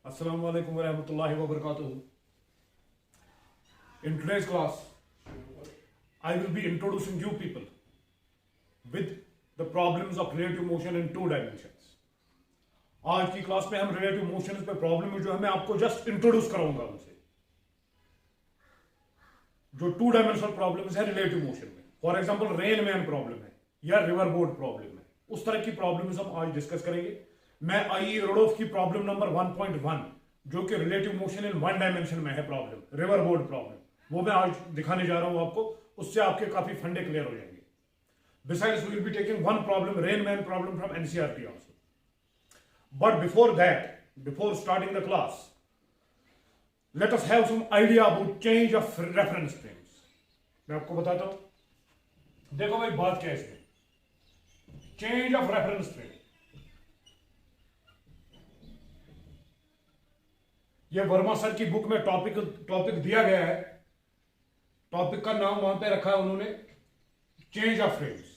Assalamu alaikum wa rahmatullahi wa barakatuh. In today's class, I will be introducing you people with the problems of relative motion in two dimensions. आज की class में हम relative motion पे problem जो है मैं आपको just introduce कराऊंगा उनसे, जो टू डायमेंशनल प्रॉब्लम्स है रिलेटिव मोशन में. For example rain man problem है या रिवर बोर्ड प्रॉब्लम है, उस तरह की प्रॉब्लम्स हम आज डिस्कस करेंगे. मैं आई रोडोफ की प्रॉब्लम नंबर 1.1 जो कि relative motion in one dimension में है प्रॉब्लम, रिवर बोर्ड प्रॉब्लम, वो मैं आज दिखाने जा रहा हूं आपको. उससे आपके काफी फंडे क्लियर हो जाएंगे. Besides we will be taking one problem, rain man problem from NCERT also. But before that, before starting the class, let us have some idea about change of reference frames. मैं आपको बताता हूं. देखो भाई बात क्या है इसमें, चेंज ऑफ रेफरेंस फ्रेम. ये वर्मा सर की बुक में टॉपिक दिया गया है. टॉपिक का नाम वहां पे रखा है उन्होंने, चेंज ऑफ फ्रेम्स.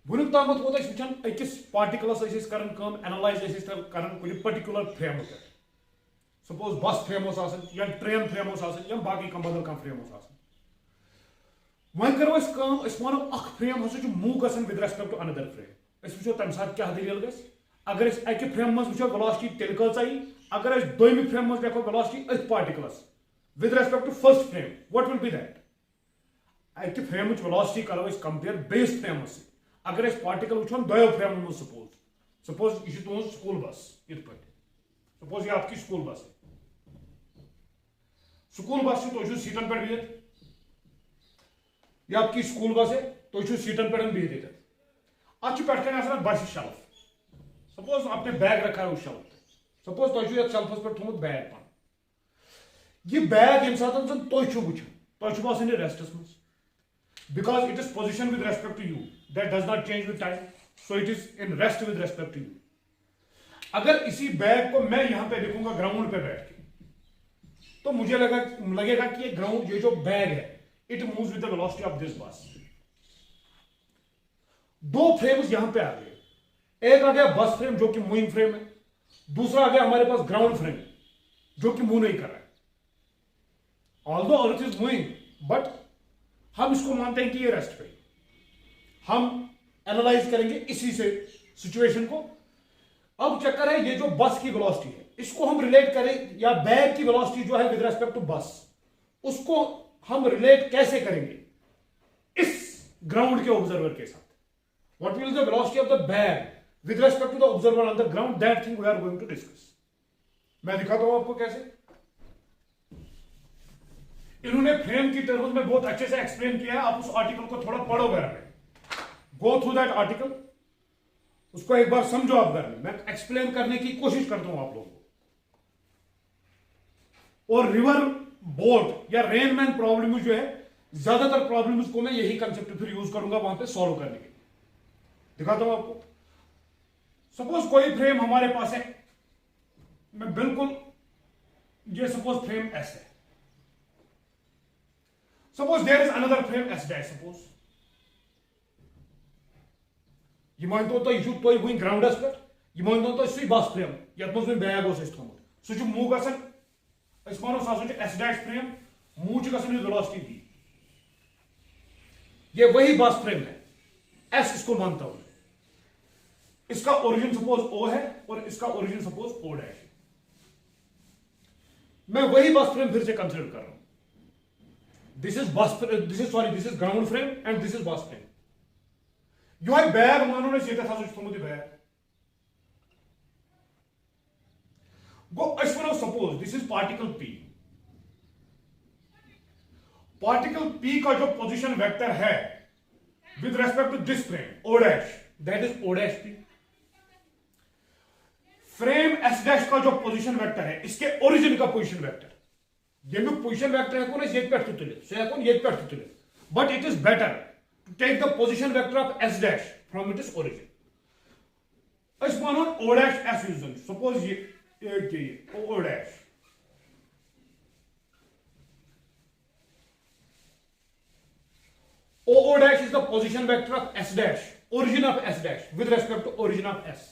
वुन तम वोचन अकिस पार्टिकलस कर एनालाइज कर पर्टिकुलर फ्रेम पे. सपोज बस फ्रेम या ट्रेन फ्रेम या बाकी बदल कह फ्रेम. वह करो मानो फ्रेम हसा मूव गन with respect to another frame. वो तम सात क्या दलील ग. अगर अकि फ्रेम मज वो वेलोसिटी तेल कई, अगर दोम फ्रेम मज देखो वेलोसिटी अथ पार्टिकलस with respect to first frame, what will be that. अकि फ्रेम वेलोसिटी करो कंपेयर बेस फ्रेम से. अगर पार्टिकल वो दोयो फ्रेम में, सपोज यह तुम स्कूल बस, इत पे सपोज ये आपकी स्कूल बस है. स्कूल बस तुम सीटन पे बिहित, यह आपकी स्कूल बस है, तुम सीटन पे बिहित. अत पे बस शेल्फ. सपोज आपने बैग रखा है उस शेल्फ पे. सपोज तुम शेल्फस पे थोमुत बैग पान. यह बैग ये सात तुम तुम रेस्टस मज, because it is positioned with respect to you, that does not change with time, so it is in rest with respect to you. अगर इसी बैग को मैं यहां पे लिखूंगा ग्राउंड पे बैठ के, तो मुझे लगेगा कि ये ग्राउंड, ये जो बैग है, it moves with the velocity of this बस. दो फ्रेम्स यहां पे आ गए. एक आ गया बस फ्रेम जो कि मूविंग फ्रेम है, दूसरा आ गया हमारे पास ग्राउंड फ्रेम जो कि मूव नहीं कर रहा है. Although earth is moving, but हम इसको मानते हैं कि ये रेस्ट पे. हम एनालाइज करेंगे इसी से सिचुएशन को. अब चक्कर है ये जो बस की वेलोसिटी है, इसको हम रिलेट करें, या बैग की वेलोसिटी जो है विद रेस्पेक्ट टू बस, उसको हम रिलेट कैसे करेंगे इस ग्राउंड के ऑब्जर्वर के साथ. What will the velocity of the bag with respect to the observer on the ground, that thing we are going to discuss. मैं दिखाता हूं आपको कैसे. इन्होंने फ्रेम की टर्म्स में बहुत अच्छे से एक्सप्लेन किया है. आप उस आर्टिकल को थोड़ा पढ़ो घर में, गो थ्रू दैट आर्टिकल, उसको एक बार समझो आप घर में. मैं एक्सप्लेन करने की कोशिश करता हूं आप लोगों को. और रिवर बोट या रेनमैन प्रॉब्लम जो है, ज्यादातर प्रॉब्लम्स को मैं यही कंसेप्ट फिर यूज करूंगा वहां पे सॉल्व करने के लिए. दिखाता हूं आपको. सपोज कोई फ्रेम हमारे पास है, मैं बिल्कुल, ये सपोज फ्रेम एस है. Suppose there is another frame S dash. Suppose ये मान तो यह तुम वो ग्राउंडस पे, यह मान तो बस फ्रेम ये मज बैग थोमुत, सह मूव गन मानो सह S dash frame, moving velocity दी. ये वही बस फ्रेम है, एस इसको मानता हूं. इसका ओरिजिन सपोज ओ है और इसका ओरिजिन सपोज ओ डैश है. मैं वही बस फ्रेम फिर से कंसिडर कर रहा हूं. This is ground frame and this is bus frame. You have bag मानो ने सीधा था सोच तुम bag. Go as well, suppose this is particle P. Particle P का जो पोजीशन वेक्टर है with respect to this frame O dash, that is O dash P. Frame S dash का जो पोजीशन वेक्टर है, इसके ओरिजिन का position vector, ये position vector ये पे तुले ये पे तुले. But it is better to take the position vector of S dash from it is origin. अस मानो ओ डैश एस यूजन. सपोज ये O dash, O dash is the position vector of S dash, origin of S dash with respect to origin of S.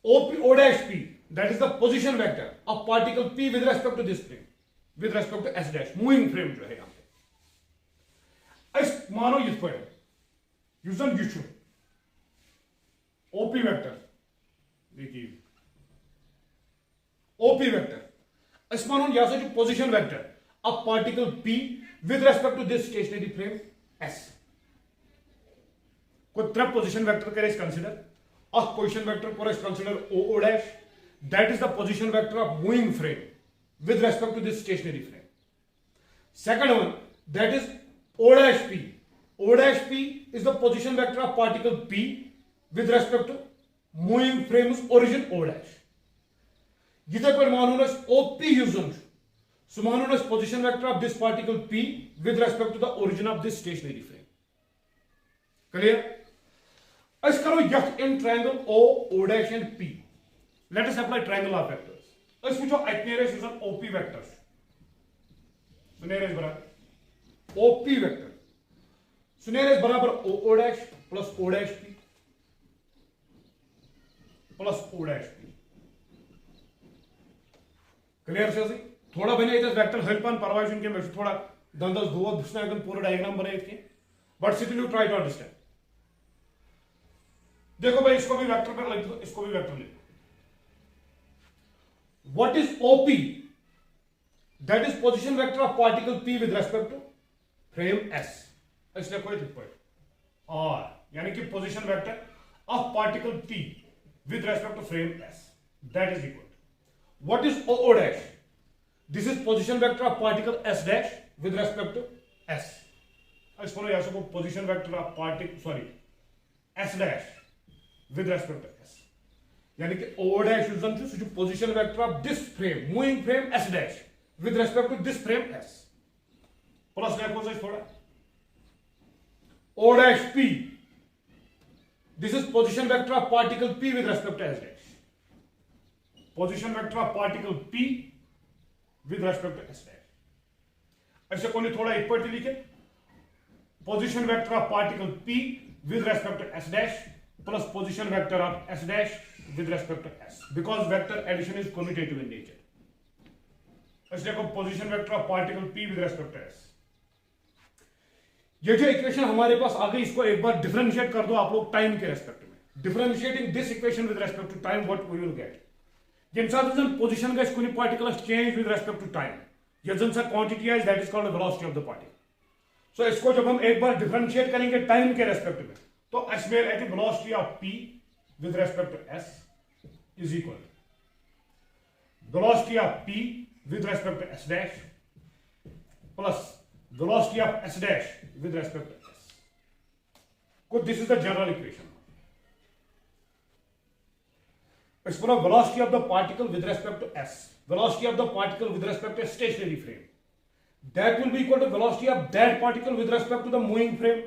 OP O dash P, that is the position vector of particle P with respect to this frame, with respect to S dash, moving frame जो है यहाँ पे। इस मानो इस पर यूजन यूचु OP vector, देखिए OP vector, इस मानो यहाँ से जो position vector of particle P with respect to this stationary frame S, कोई त्रे position vector करे इस consider, of position vector for us consider O dash, that is the position vector of moving frame with respect to this stationary frame. Second one, that is O dash P. O dash P is the position vector of particle P with respect to moving frame's origin O dash. जिधर पर मानो OP यूजन, so मानो position vector of this particle P with respect to the origin of this stationary frame. Clear? Let's करो यह in triangle O dash and P. Let us apply triangle of vectors. Let's पूछो nearest use OP vectors. So nearest बराबर OP vector. So nearest बराबर O dash plus O dash P plus O dash P. Clear से जी? थोड़ा बने इधर vector help on परवाइशन के में थोड़ा दंदस दो दूसरा एकदम पूरा diagram बनाए इसके. But still you try to understand. देखो भाई इसको भी वेक्टर पे लिख दो, इसको भी वेक्टर लिख दो। What is OP? That is position vector of particle P with respect to frame S. इसलिए कोई दिक्कत और यानी कि position vector of particle P with respect to frame S, that is equal. What is O dash? This is position vector of particle S dash with respect to S. इसको यहाँ से position vector of particle S dash with respect to S, यानी कि O dash यूजन जो position vector of this frame, moving frame S dash with respect to this frame S, plus देखो से थोड़ा O dash P, this is position vector of particle P with respect to S dash, position vector of particle P with respect to S dash. ऐसे कोई थोड़ा एक point लिखे, position vector of particle P with respect to S dash plus position vector of S dash with respect to S, because vector addition is commutative in nature. let's take a position vector of particle P with respect to S. ये जो equation हमारे पास आ गई इसको एक बार differentiate कर दो आप लोग टाइम के रेस्पेक्ट में. Differentiating this equation with respect to time what we will get. जब साथ जन पोजीशन गस कोनी particle change with respect to time ये जन सा क्वांटिटी है that is called velocity of the particle. So इसको जब हम एक बार डिफरेंशिएट करेंगे टाइम के रेस्पेक्ट में तो एस वेल एट velocity of p with respect to s is equal velocity of p with respect to s dash plus velocity of s dash with respect to s. So this is the general equation. Explore velocity of the particle with respect to s. Velocity of the particle with respect to a stationary frame. That will be equal to velocity of that particle with respect to the moving frame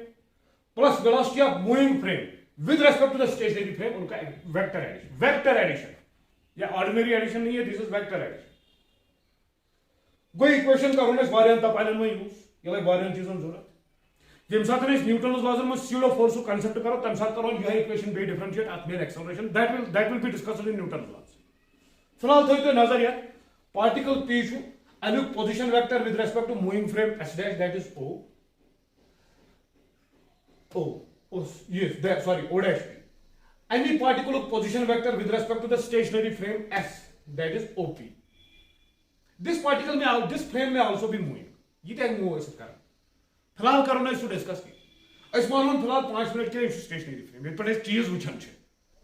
plus velocity of moving frame with respect to the stationary frame. उनका vector addition. Vector addition. या ordinary addition नहीं है. This is vector addition. गोई equation करो ना वारियन तपालन में use ये like वारियन चीजन जरूरत जेम साथ ने न्यूटन लॉज में स्यूडो फोर्स को कांसेप्ट करो तम साथ करो यह इक्वेशन बे डिफरेंशिएट एट मेयर acceleration that will be discussed in Newton laws. फिलहाल थई तो नजर या पार्टिकल p छु अनुक position vector with respect to moving frame s dash that is o yes that sorry o dash p. Any particle of position vector with respect to the stationary frame s that is op. This particle में this frame में also be moving. ये tag move हो सकता है. फिलहाल करो ना इसको डिस्कस की. इस मामले में फिलहाल 5 मिनट के लिए स्टेशनरी फ्रेम. ये पर एक चीज वुचन छे.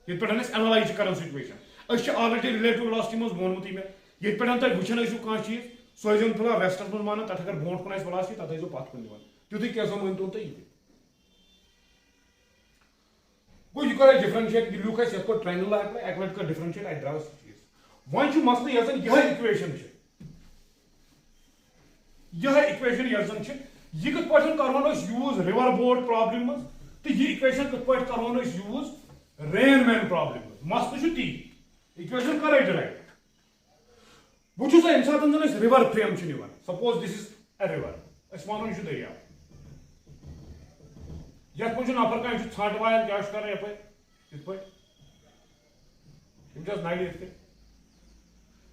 ये पर ने एनालाइज करन सिचुएशन. अस ऑलरेडी रिलेटिव वेलोसिटी में बोनमुती में. ये पर तक वुचन इशू का चीज सोजन फिलहाल रेस्टर्स में मानो तथ अगर बोन कोन वेलोसिटी तथ इजो पाथ कोन दिवन. तुति कैसा मन तो ये. वो यू करे डिफरेंशिएट यू लुक एट इसको ट्रायंगल एक्ट का डिफरेंशिएट आई ड्रा चीज. वन यू मस्ट यजन यह इक्वेशन छे. यह इक्वेशन यजन छे ये कत पटन करवन यूज रिवर बोर्ड प्रॉब्लम में तो ये इक्वेशन कत पट करवन यूज रेन मैन प्रॉब्लम में मस्त छु ती इक्वेशन करे डायरेक्ट वो छु से इंसान जन रिवर फ्रेम छु निवन. Suppose this is a river अस मानो छु दरिया यत पछ नफर का छु छाट वायल क्या कर यप इत पट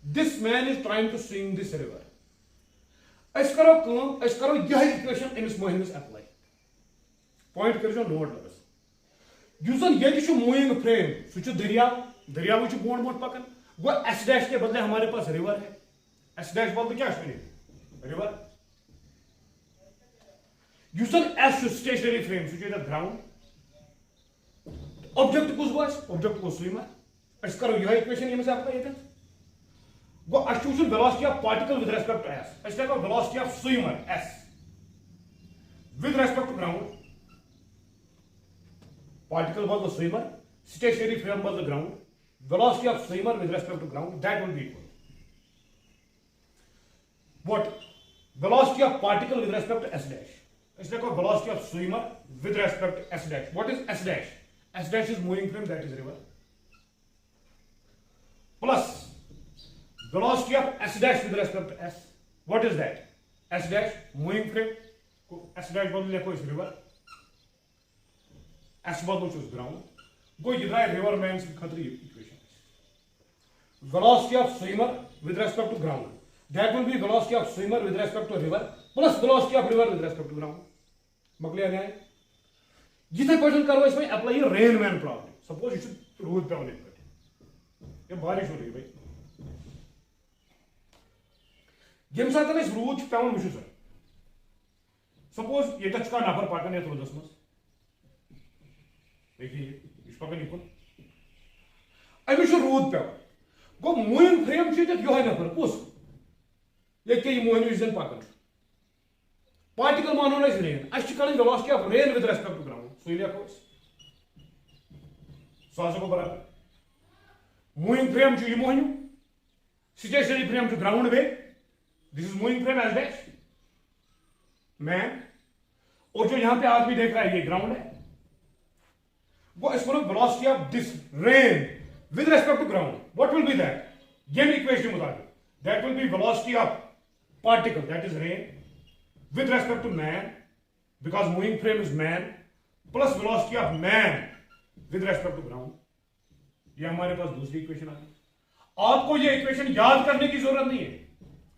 This man is trying to swing this river. अस करो यह इक्वेशन अमिस मोहिनिस अप्लाई पॉइंट कर नोट लगस युजन ये मूविंग फ्रेम सह दरियाव बोन बोन पकान गो एस डैश के बदले हमारे पास रिवर है एस डैश बदले क्या रिवर युजन एस स्टेशनरी फ्रेम सह ग्राउंड ऑब्जेक्ट कुछ बस ऑब्जेक्ट को स्विमर अस करो यह इक्वेशन यमिस अप्लाई ये गो अचूशन velocity of particle with respect to S अस लेको velocity of swimmer S with respect to ground particle बदल स्विमर स्टेशनरी फ्रेम बदल ground velocity of swimmer with respect to ground that will be equal what velocity of particle with respect to S dash अस लेको velocity of swimmer with respect to S dash what is S dash S dash is moving frame that is river plus velocity of s dash with respect to s. What is that? S dash moving frame. S dash बदल लिखो इस river. S बदल चुस ground. गो ये रहा river man से Khatri equation. Velocity of swimmer with respect to ground. That will be velocity of swimmer with respect to river plus velocity of river with respect to ground. मकलिया न्याय. जितने question करो इसमें apply rain man problem. Suppose ये rude पे होने पर ये बारिश हो रही है भाई. यम सात रूद पे वो सर सपोज ये नफर पकान ये रूदस मज देखिए यह पकान युन अमिस रूद पे गो मूविंग फ्रेम ये नफर कुस ये मोहन पकान पार्टिकल मानो rain as velocity of rain with respect to ground सही लिखो सह गो बराबर मूविंग फ्रेम यह मोहन स्टेशनरी फ्रेम ग्राउंड वे this is moving frame S dash man और जो यहां पे आदमी देख रहा है ये ग्राउंड है वो इसको velocity of this rain with respect to ground what will be that ये इक्वेशन मुताबिक that will be velocity of particle that is rain with respect to man because moving frame is man plus velocity of man with respect to ground ये हमारे पास दूसरी equation आ गई आपको ये equation याद करने की जरूरत नहीं है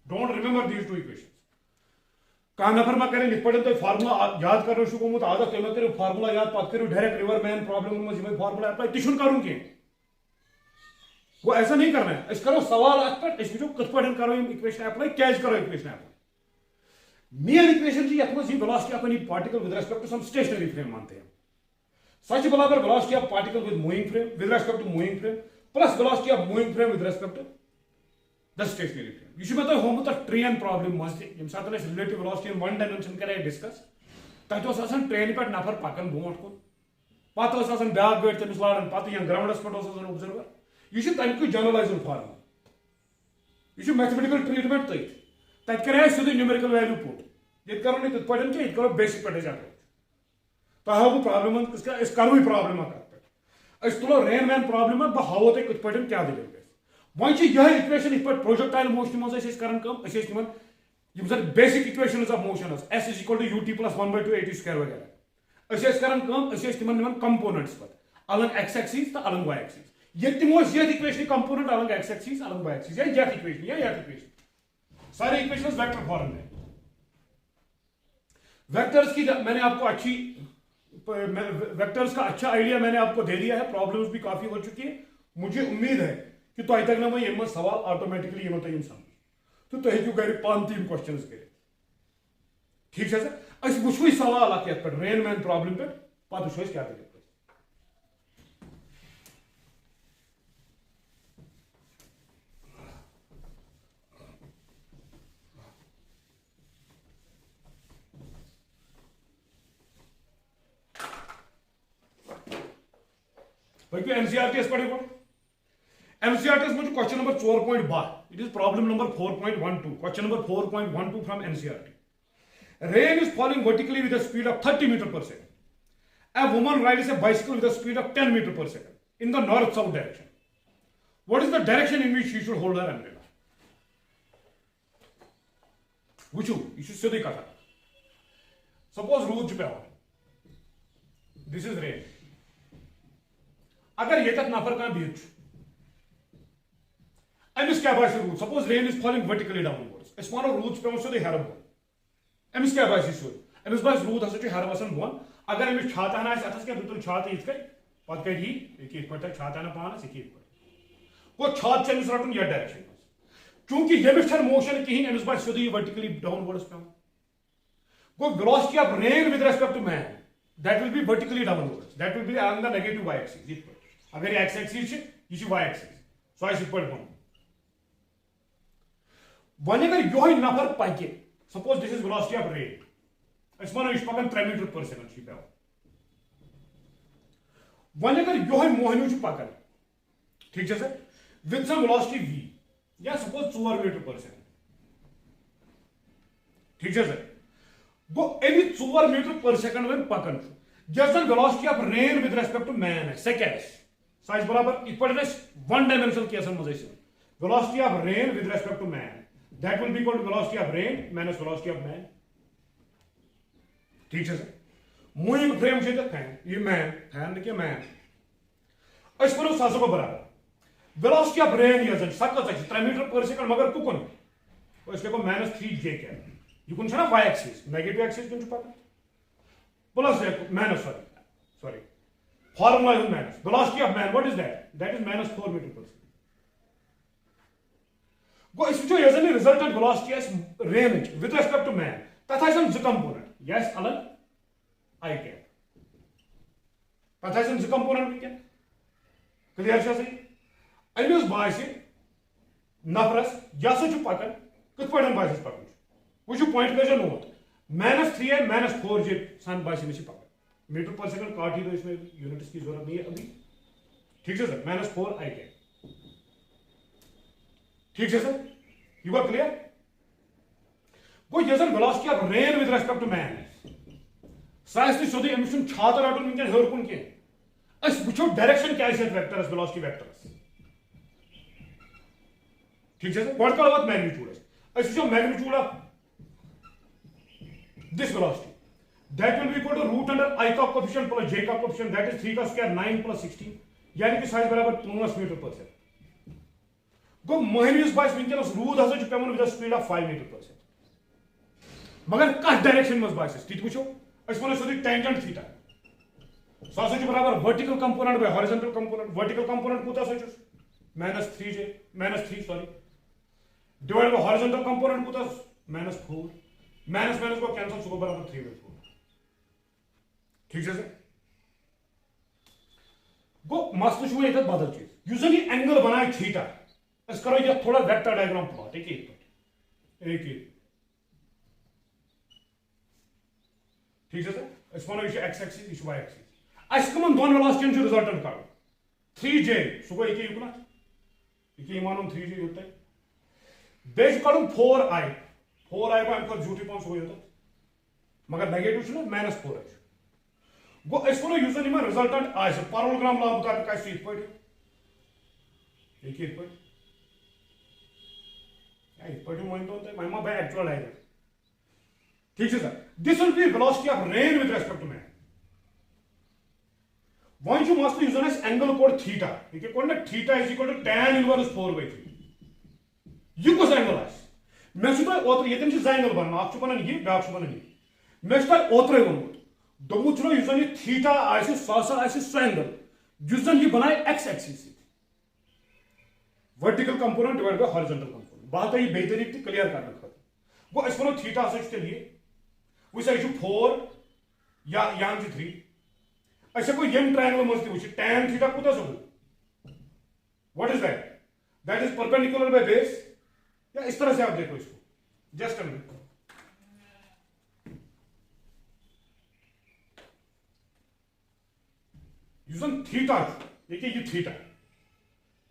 Don't remember these two equations. कहा नफर मा करें लिख पड़े तो फार्मूला याद कर रहे हो आदत है करो फार्मूला याद पत करो डायरेक्ट रिवर मैन प्रॉब्लम में फार्मूला अप्लाई तिशुन करूं के वो ऐसा नहीं करना है इस करो सवाल पर इस कत पे करो इक्वेशन अप्लाई क्या करो इक्वेशन अप्लाई मेन इक्वेशन जी यथ मज velocity of any particle with respect to some stationary frame मानते हैं सच बराबर velocity of particle with moving frame with respect to moving frame plus velocity of moving frame with respect to the stationary frame यह मे तुम होमुत train problem मज ये सात relative velocity in one dimension करे डिस्कस तथा ट्रेन पे नफर पकान ब्रो कुन पे ब्या गाड़ी तमिस लान पे ग्राउंडस पे ऑब्जर्वर यह तमिक जनरलाइज्ड फार्मूला यह मैथमेटिकल ट्रीटमेंट तथ कर सीधे न्यूमेरिकल वैल्यू पुट ये करो नहीं पे क्या करो बेसिक पे तुह हाव बह प्रॉब्लम करो प्रॉब्लम पे तुलो रेन मैन प्रॉब्लम बह हावो तुम कत पे क्या दलील वह यह इक्वेशन इत प्रोजेक्टाइल मोशन मज basic equation of motion S is equal to UT plus 1/2 AT square वगैरह तिमन कंपोनेंट्स पे अलग एक्स एक्सिस तो अलग वाई एक्सिस ये तिमो ये इक्वेशन कंपोनेंट अलग एक्स एक्सिस अलग वाई एक्सिस या इक्वेशन सारे इक्वेशन वेक्टर फॉर्म में वेक्टर्स की मैंने आपको अच्छी वेक्टर्स का अच्छा आइडिया मैंने आपको दे दिया है प्रॉब्लम्स भी काफी हो चुकी है मुझे उम्मीद है कि तुम तक ना ये सवाल ऑटोमेटिकली ये तुम समझ तो तुम हेकू गर पान तीन क्वेश्चन कर ठीक है सर वो सवाल पे रेन मैन प्रॉब्लम पे पे क्या दलील एनसीईआरटी पढ़े एनसीईआरटी मुझे question number 4.12 it is problem number 4.12 question number 4.12 from NCERT rain is falling vertically with the speed of 30 metre per second a woman rides a bicycle with a speed of 10 meter per second in the north south direction what is the direction in which she should hold her umbrella wuchu you should say the kata suppose road pe this is rain अगर ये तक नफर का बीच अमिस क्या बासी रूट suppose rain is falling vertically downwards अस मानो रूट पे सोदे हेर बोन अमिस क्या बासी सोद अमिस बास रूट हसा हेर वसन बोन अगर अमिस छात हना अथस क्या तुल छात इत पे पे ये पे छात हना पानस ये गो छात अमिस रटन ये डायरेक्शन चूंकि यमिस मोशन कहीं अमिस बास सोदे वर्टिकली डाउनवर्ड्स पे गो velocity of rain with respect to man that will be vertically downwards that will be on the negative Y axis अगर ये एक्स एक्सिस ये वाई एक्सिस सो पे बोन वन अगर यो नफर पकि suppose this is velocity of rain अस मानो यह पकान 3 मीटर पर सेकंड पे वन अगर यो मोहनू पकान ठीक है sir with some velocity v या सपोज 4 मीटर पर सेकंड ठीक है सर गो any 4 metre per second one पकान जस velocity of rain with respect to man है सेकंड साइज बराबर इत पे वन डायमेंशनल केसन मज velocity of rain with respect to man that will be equal to velocity of rain minus velocity of man ठीक है सर मूविंग फ्रेम से फैन ये मैन फैन क्या मैन अस करो सासो बराबर वेलोसिटी ऑफ रेन ये जन सकत 3 मीटर पर सेकंड मगर कुकन इसके को -3j क्या ये कुन छना y एक्सिस नेगेटिव एक्सिस कुन पता plus minus sorry formula is minus velocity of man what is that is -4 metre per गो इस वो यह resultant velocity rain with respect to man तथा जो कंपोनेंट यह अलग आई कैप तथा जो कंपोनेंट वन क्लियर सही अमिस बास नफरस यह पकान कथ पे बास पकान वो पॉइंट कर नोट -3 है -4j सान बास पकान मीटर पर सेकंड काट ही दो इसमें यूनिट्स की जरूरत नहीं है अभी ठीक है सर -4 आई कैप ठीक है सर यू आर क्लियर गो ये velocity of rain with respect to man सह सोदे अमिस छात रटन वनकन हर कुन कह वो डायरेक्शन क्या वेक्टरस वेलोसिटी वेक्टरस ठीक है सर गो करो वत मैग्नीट्यूड वो magnitude of this velocity that will be equal to root under I का कोएफिशिएंट प्लस j का कोएफिशिएंट दैट इज 3 का स्क्वायर 9 प्लस 16 यानी कि साइज बराबर 5 मीटर पर सेकंड गो मोहनिस बास वनकस रूद हसा पे with speed of 5 metre per second मगर कत डायरेक्शन मज बास ती वो वो सोदी टेंजेंट थीटा सो हसा बराबर vertical component by horizontal component vertical component कूत -3j -3 sorry divide by horizontal component कूत -4 माइनस माइनस को कैंसिल सो बराबर 3/4 ठीक है सर गो मसल वो ये बदल चीज युस ये एंगल बनाए थीटा अस करो ये थोड़ा वेक्टर डायग्राम प्लॉट एक ठीक है सर अस वनो ये एक्स एक्सिस ये वाई एक्सिस अस कमन दोन वेलोसिटीन जो रिजल्टेंट करो 3j सो गो ये युकन ये मानो 3j होता है बेस करो 4i को अम झूठी पान सो मगर नेगेटिव -4 गो अस वनो युस रिजल्टेंट आज पैरेललोग्राम लॉ मुताबिक ये मान बाय एक्चुअल डायग्राम ठीक है sir this will be velocity of rain with respect to man वन मसल युस एंगल कोड थीटा ये कोड theta is equal to tan inverse 4/3 ये कस एंगल मे ओत्र ये एंगल बन बन ये ब्या बन ये मे ओत्र वोनमुत दोमुत ये थीटा सह एंगल युस ये बनाए x axis vertical component divide by horizontal component बात ये बे तरीके क्लियर करने खत गो अस वो थीटा हसा ये वो 4 या 3 अस हेको यम ट्रायंगल मज वो tan थीटा कूत what is that is perpendicular by base या इस तरह से आप देखो इसको जस्ट अ मिनट यूजन थीटा देखिए ये थीटा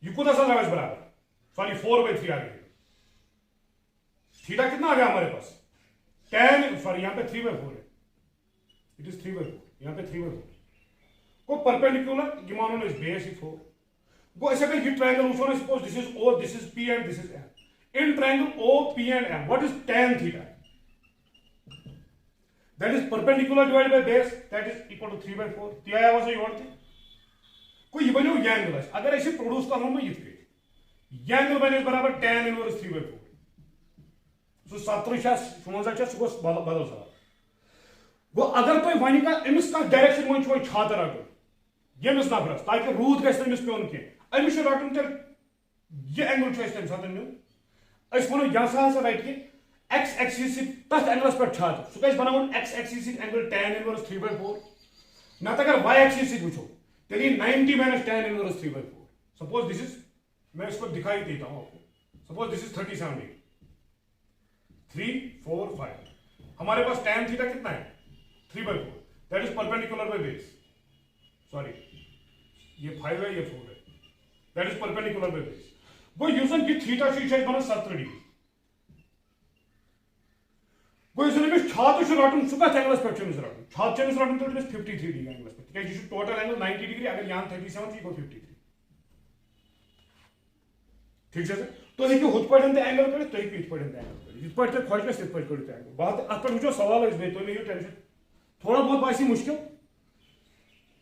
ये कूत बराबर सॉरी 4/3 आ गया थीटा कितना आ गया हमारे पास tan सॉरी यहाँ पे 3/4 है इट इज 3/4 यहाँ पे 3/4 को परपेंडिकुलर ये मानो इस बेस ही 4 गो ऐसे अगर ये ट्रायंगल उसको suppose this is O this is P and this is M in triangle O P and M what is tan theta that is perpendicular divided by base that is equal to 3/4 दिया है वैसे ये कोई ये बनो ये angle अगर ऐसे प्रोड्यूस करना मैं ये यह एंगल बने बराबर tan इनवर्स 3/4 सो 17 सह बदल सवाल गो अगर तुम वन अमिस कह डायरेक्शन मन वो छात रटन यमिस नफरस ताकि रूद गस अमिस पेन कह अमिस रटन तेल यह एंगल तम सात नो वो यह सा रट कि एक्स एक्सिस तथ एंगलस पे छात सह gun x axis angle tan inverse 3/4 नत अगर y एक्सिस वो तेल 90 minus tan inverse 3/4 suppose this is मैं इसको दिखाई देता हूं आपको सपोज दिस इज 37 डिग्री 3 4 5 हमारे पास tan थीटा कितना है 3/4 that is perpendicular by base sorry ये 5 है ये 4 है that is perpendicular by base गो यूजन कि थीटा बना 70 डिग्री गो यूजन छात रटन सह कत एंगलस पे रटन छात रटन तो 53 डिग्री एंगलस पे क्या टोटल एंगल 90 डिग्री अगर यहाँ 37 गो 53 ठीक है तो हेकू हुत पे एंगल कर तो ये पे एंगल कर ये पे खुश गो पे करो एंगल बात अत पे वो सवाल बे तुम ये टेंशन थोड़ा बहुत बासी मुश्किल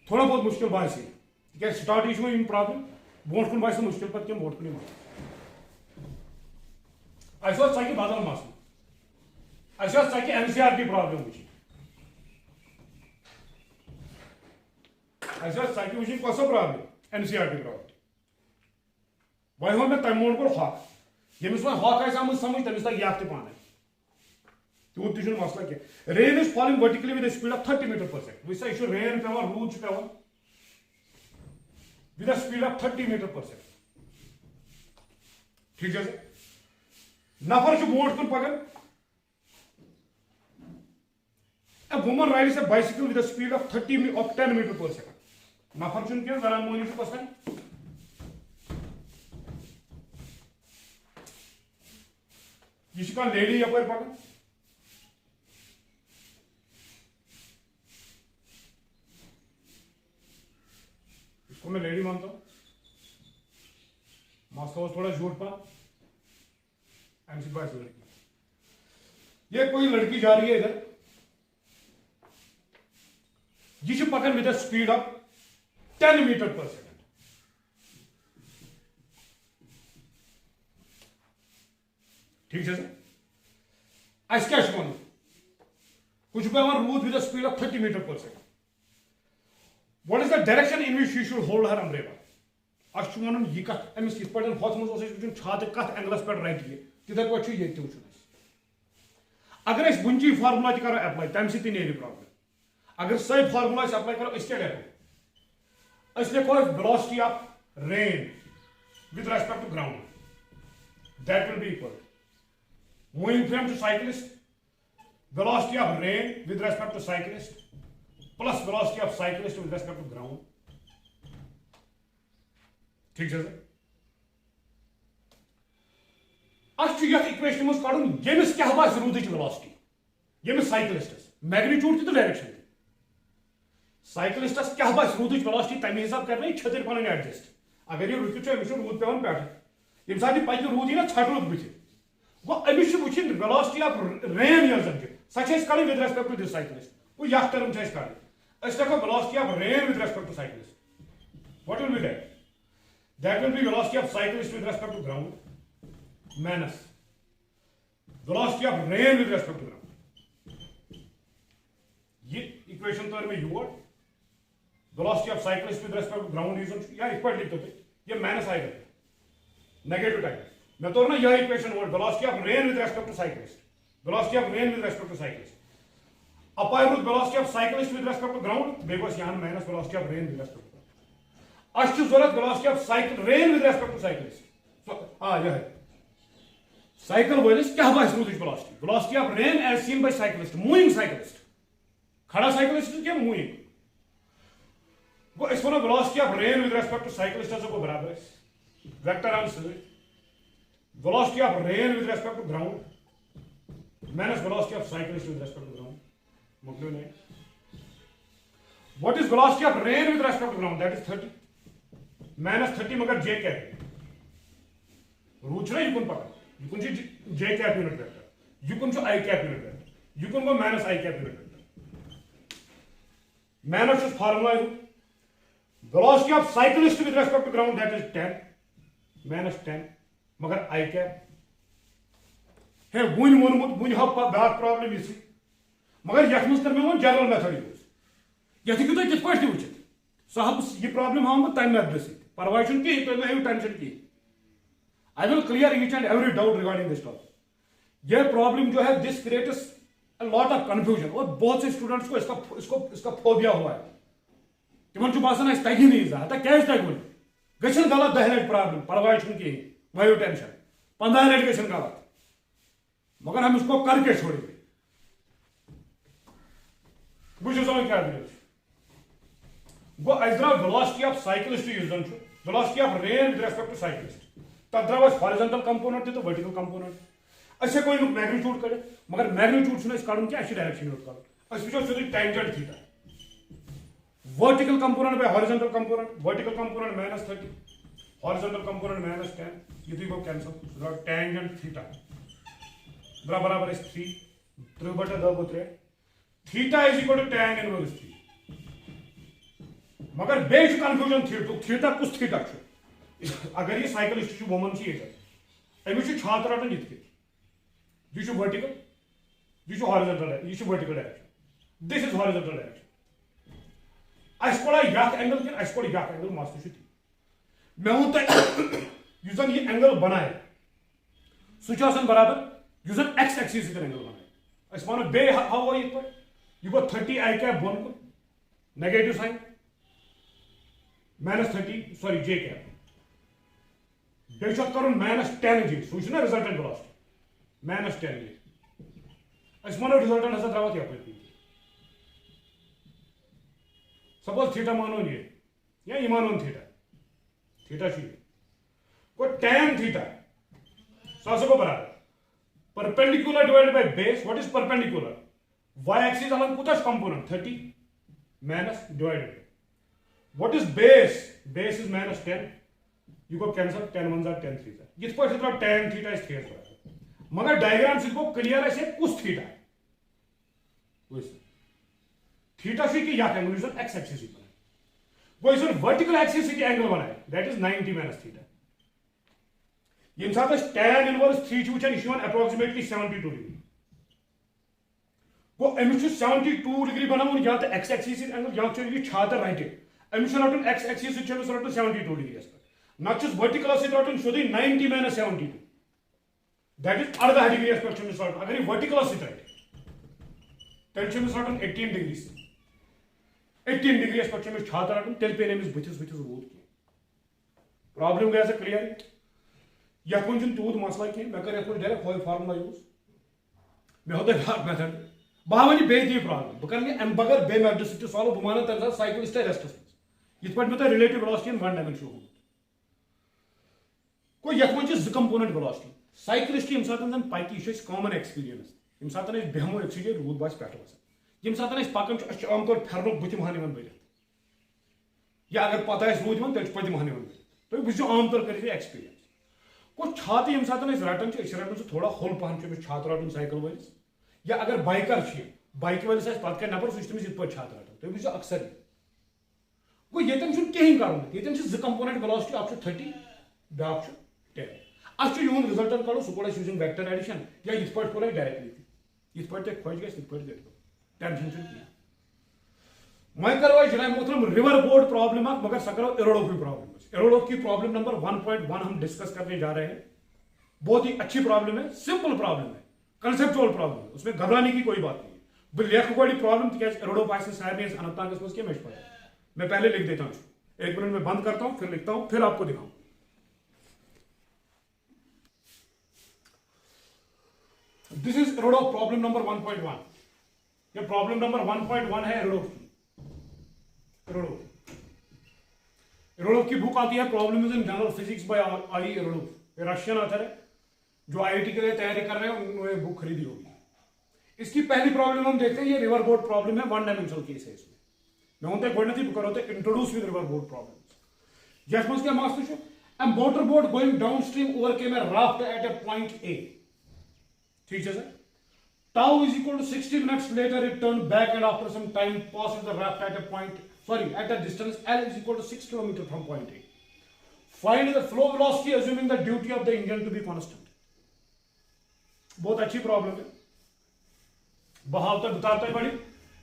थोड़ा बहुत मुश्किल बासी क्या स्टार्ट यह प्रॉब्लम ब्रोट कुन बासी मुश्किल पे कम ब्रोट कुन सके बदल मसल सके एनसीईआरटी प्रॉब्लम वो सके वो कौस प्रॉब्लम एनसीईआरटी प्रॉब्लम वह वो मैं तम मोड़ को हक यमिस वो हक आम समझ तमिस तक यह पाने तूत तु मसला क्या rain is falling vertically with speed of 30 metre per second वैसा यह रेन पे रूद पे with speed of 30 metre per second ठीक है नफर बोट कुन पकन a woman rides a bicycle with a speed of 10 meter per second नफर चुन क्या जरा मोनी से पसंद इसका लेडी यपर पकड़ इसको मैं लेडी मानता हूं मसला थोड़ा झूठ पा एमसी पास लड़की ये कोई लड़की जा रही है इधर ये पकड़ with speed of 10 metre per second ठीक है सर क्या वन कुछ पे रूद with speed of 30 metre per second what is the direction in which she should hold her umbrella वन यह कत अमिस ये हथ मज छात कत एंगलस पे रट ये तिथे पे ये वो अगर बुंची फार्मूला करो एप्लाई तम सह नी प्रॉब्लम अगर सही फार्मूला अप्लाई करो क्या लिखो लिखो velocity of rain with respect to ground that will be equal moving frame to cyclist velocity of rain with respect to cyclist plus velocity of cyclist with respect to ground ठीक है sir equation मज कड़न यमिस क्या रूद velocity यमिस साइक्लिस्टस magnitude तो डायरेक्शन साइक्लिस्टस क्या रूद वेलोसिटी तमें हिसाब करना छतर पन एडजस्ट अगर ये रुकित अमिस रूद पे पे ये सात पकि रूद यी ना छटरुद बुथ गो अमिस वुचिन वेलोसिटी ऑफ रेन सह with respect to this cyclist वो यह टर्म कड़ी लिखो velocity of rain with respect to cyclist what will be that will be velocity of cyclist with respect to ground minus velocity of rain with respect to ground ये equation तो मैं योर velocity of cyclist with respect to ground रीजन या इस पर लिख दो ये माइनस आएगा नेगेटिव टाइप मैं तो ना यह इक्वेशन वर्ड velocity of rain with respect to cyclist velocity of rain with respect to cyclist अपायर रूट velocity of cyclist with respect to ground बेबस यहां minus velocity of rain with respect to अश जरूरत velocity of cycle rain with respect to cyclist हां यह cycle वलिस क्या बास रूद velocity velocity of rain as seen by cyclist moving cyclist खड़ा साइक्लिस्ट क्या मूविंग गो इस वन velocity of rain with respect to cyclist को बराबर vector answer velocity of rain with respect to ground minus velocity of cyclist with respect to ground मुकलो नहीं what is velocity of rain with respect to ground that is 30 minus 30 मगर J cap रूट ना युकुन पकड़ युकुन J cap unit vector युकुन I cap unit vector युकुन गो minus I cap unit vector minus formula velocity of cyclist with respect to ground that is 10 minus 10 मगर आई कैप है वन वोनमुत वन हाव ब्या प्रॉब्लम इस मगर यथ मज कर मे वो जनरल मेथड यूज यथ तुम तिथ पे वुचित साहब यह प्रॉब्लम हाव तम मेथड सत परवाह कहें तुम मे टेंशन कहें I will clear each and every doubt regarding this topic यह प्रॉब्लम जो है this creates a lot of confusion और बहुत से स्टूडेंट्स को इसका फोबिया हुआ है तिमन बासान तगी नहीं ज्यादा क्या तग गल गलत 10 लट प्रॉब्लम परवाह कहें वो टेंशन 15 लट गल गलत मगर हम इसको करके छोड़ेंगे बुझ क्या गो अस द्राव velocity of cyclist use velocity of rain with respect to cyclist तब द्राव हॉरिजॉन्टल कंपोनेंट तो वर्टिकल कंपोनेंट अस हेको अमुक मैग्नीट्यूड कड़ मगर मैग्नीट्यूड कड़न क्या डायरेक्शन यूज कर वो सीधे tangent theta vertical component by horizontal component vertical component -30 horizontal component -10 ये गो कैंसिल टेंजेंट थीटा बराबर 3 3/10 गो 3 theta is equal to tan inverse 3 मगर बे कंफ्यूजन थीटा कुछ थीटा अगर ये साइकिलिस्ट वुमन अमिस छात्र रटान यह वर्टिकल यह हॉरिजॉन्टल यह vertical direction this is horizontal direction अस पड़ा यथ एंगल कि अस पड़ यथ एंगल मसले मे वो तुम यह एंगल बनाए सह बराबर यह एक्स एक्सिस एंगल बनाए मानो बे हाव यह गो 30 आई कैप बोन कुन नेगेटिव साइन -30 सॉरी जे कैप बे कर -10 जे सह रिजल्टेंट वेलोसिटी -10 जे मानो रिजल्टेंट हसा द्राव यप सपोज थीटा मानो ये या ये मानो थीटा थीटा गो tan थीटा सह गो बराबर perpendicular divided by base what is perpendicular y axis अलग कुछ component 30 minus divided what is base base is -10 you go cancel 10 1 10 3 जिस पर से tan थीटा इज थीटा बराबर मगर डायग्राम से गो क्लियर है कुछ थीटा थीटा से कि या एंगल इज एक्स एक्सिस बनाए गो इस वर्टिकल एक्सिस से एंगल बनाए दैट इज 90 माइनस थीटा ये साथ tan इनवर्स 3 वुचान यह अप्रोक्सीमेटली 72 डिग्री गो अमिस 72 डिग्री बनावन या तो एक्स एक्सिस एंगल या यह छात्र रट अमिस रटन एक्स एक्सिस रटन 72 डिग्री ना वर्टिकल रटन सोदी 90 माइनस 72 दैट इज 18 डिग्री रटन अगर यह वर्टिकल रट तेल रटन 18 डिग्री 18 डिग्री पे छात्र रटन तेल पे बुथिस रूद कह प्रॉब्लम गई क्लियर यथ मन तूत मसला कह मे कर डायरेक्ट वो फार्मूला यूज मे हो तक मेथड बह वन बे ती प्रॉब्लम बह कर अम बगैर बे मेथड सॉल्व सॉल्व बह मान तम साथ साइकिलिस्ट रेस्टस मे पे मे रिलेटिव वेलोसिटी इन 1 डायमेंशन गो यथ मन 2 कंपोनेंट वेलोसिटी साइकिलिस्ट यम सात पकि यह कॉमन एक्सपीरियंस यम सात बेहमो एक चीज रूद बास पे यम सात पकान आमतौर फेरन बुत महान बरित या अगर पता रूद तेल पत महान बरित तुम वो आमतौर कर एक्सपीरियंस गो छात्र यम सात रटान रटान सह थोड़ा होल पहन छात्र रटन साइकिल वलिस या अगर बाइकर बाइक वलिस पत कर नफर सह तमिस ये छात्र रटान तुम वो अक्सर गो ये कहें कर 2 कंपोनेंट वेलोसिटी अ 30 ब्या 10 अस यून रिजल्टन कड़ो सह कोड़ यूजिंग वेक्टर एडिशन या ये कोर डायरेक्टली ये पे खुश गि टेंशन मैं करो जनाब मोहतरम रिवर बोर्ड प्रॉब्लम मगर सह करो एरोडोव की प्रॉब्लम एरोडोव की प्रॉब्लम नंबर 1.1 हम डिस्कस करने जा रहे हैं बहुत ही अच्छी प्रॉब्लम है सिंपल प्रॉब्लम है कंसेप्चुअल प्रॉब्लम है उसमें घबराने की कोई बात नहीं बह लिख गोड़ी प्रॉब्लम तक एरोडोव सारे अनंतनाग मज क्या पता मैं पहले लिख देता हूँ 1 मिनट में बंद करता हूँ फिर लिखता हूँ फिर आपको दिखाऊँ दिस इज एरोडोव प्रॉब्लम नंबर 1.1 ये प्रॉब्लम नंबर 1.1 है एरोडोव की एरोडोव की बुक आती है problem in general physics by I Irodov Russian author है जो आईआईटी के लिए तैयारी कर रहे हैं उन्होंने बुक खरीदी होगी इसकी पहली प्रॉब्लम हम देखते हैं ये रिवर बोर्ड प्रॉब्लम है 1 डायमेंशनल केस है इसमें मैं उनते गोडनथी करो introduce with river board problems yes मस क्या मसला a motor boat going downstream overcame a raft at a point A ठीक है sir tau is equal to 60 minutes later it turned back and after some time passes the raft at a point at a distance L is equal to 6 km from point A Find the flow velocity assuming the duty of the engine to be constant. बहुत अच्छी problem है। बहाव तक उतार तक बड़ी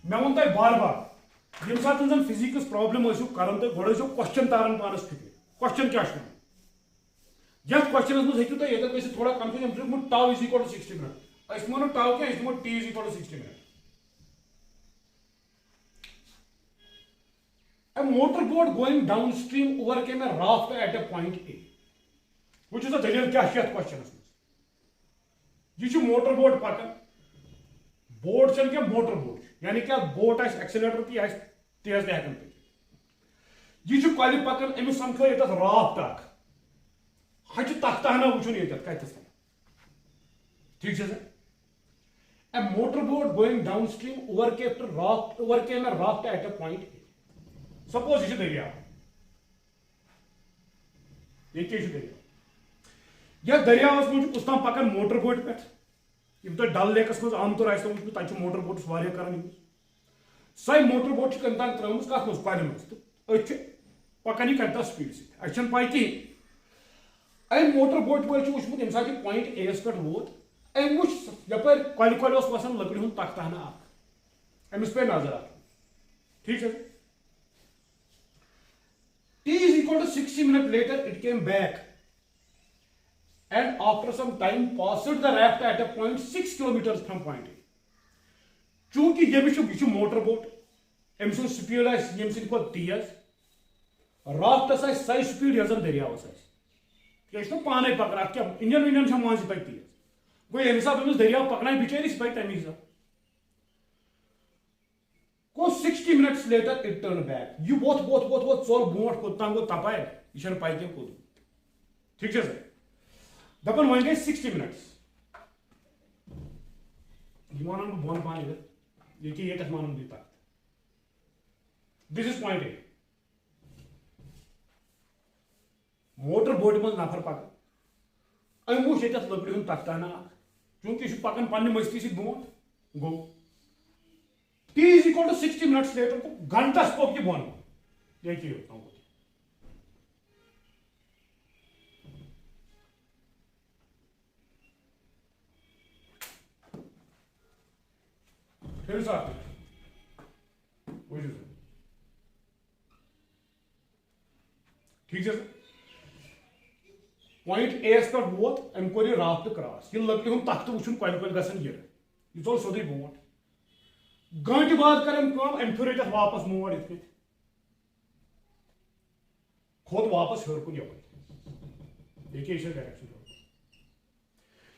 मैं one तक बार बार यम साथ जन फिजिक्स प्रॉब्लम आसो करन तक गोड़ आसो क्वेश्चन तारन पानस फिक्र क्वेश्चन क्या है यथ क्वेश्चन मज हेतु तक ये थोड़ा confusion tau is equal to 60 minute अस मनो टाउ क्या इस T is equal to 60 minute A motorboat going downstream overcame a raft at a point A. Which is a dalil क्या है question है ये जो motorboat पकन boat चल क्या motorboat यानी क्या boat है accelerator की है तेज देखने पे ये जो काली पकन एमिस समझो ये तो raft तक हज तख्ता ना वुचुन ये तक कैसे ठीक है A motorboat going downstream overcame a raft at a point A. Suppose यह दरिया ये दरिया या दरिया उस ताम पकान मोटर बोट पे तुम डल लेकस मज आमतौर तक मोटर बोट्स कर सही मोटर बोट कम तान त्रम कत मज कल मज पकान कम स्पीड सह पाई कहें अम मोटर बोट वाल वुचमुत ये सात पॉइंट ए पे वोत अम वो यपर कल कल वसान लकड़ हूं तख्ताना अमिस पे नजर ठीक है T is equal to 60 minutes later it came back and after some time passed the raft at a point 6 kilometers from point A. चूंकि ये मोटर बोट अम स्पीड यम सो तेज राफ्ट सही स्पीड यह दरिया यह पाने पकड़ क्या इंजन विंजन मान पे तेज गो ये हिसाब दरिया पकना बिचारिस पे तमें हिसाब को 60 minutes later it turned back you बहुत चोल बोट कोतान गो तपाय यह पाई क्या कोद ठीक है सर दपन वन गई 60 minutes यह मान बोन पान ये मान दी तक this is point A motor boat मज नफर पकन अम वो लकड़ हूं तख्ताना चूंकि पकन पन्ने मस्ती सत boat go T is equal to 60 minutes later को घंटा स्पोक की बोन देखिए फिर साथ ठीक है पॉइंट ए पे वोत अम कोर राफ्ट क्रॉस यह लकड़ हूं तख्त वुचन कल कल गसन यह चल सोदे बोट घंटे बाद कर फिर वापस मोड़ इत खोद वापस हर कुन देखिए डायरेक्शन